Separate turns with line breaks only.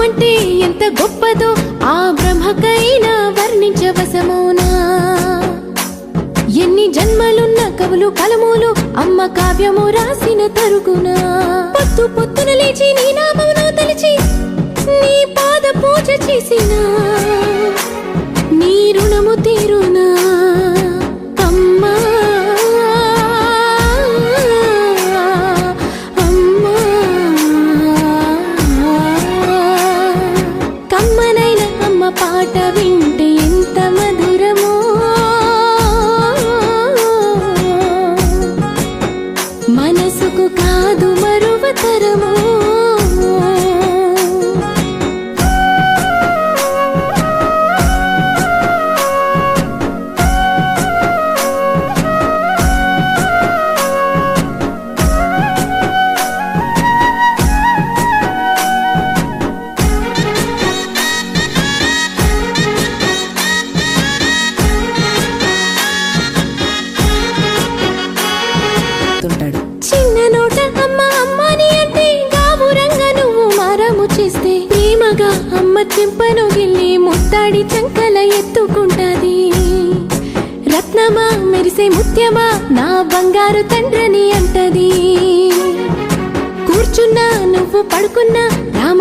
అంటే ఎంత గొప్పదో ఆ బ్రహ్మకైనా వర్ణించవసమోనా. ఎన్ని జన్మలున్న కవులు కలములు అమ్మ కావ్యము రాసిన తరుగునా. పొద్దు పొద్దున లేచి నీ నామమును తలిచి నీ పాద పూజ చేసినా నీ రుణము తీరునా అమ్మా. కమ్మనైన అమ్మ పాట వింటే ఎంత మధురమో, మనసుకు కాదు మరువతరమో. చిన్న నోట అమ్మ అమ్మని అంటే గావురంగా నువ్వు మారము చేస్తే ప్రేమగా అమ్మ చెంపను గిల్లి ముత్తాడి చంకల ఎత్తుకుంటాది. రత్నమా మెరిసే ముత్యమా నా బంగారు తండ్రని అంటది. కూర్చున్నా నువ్వు పడుకున్నా రామ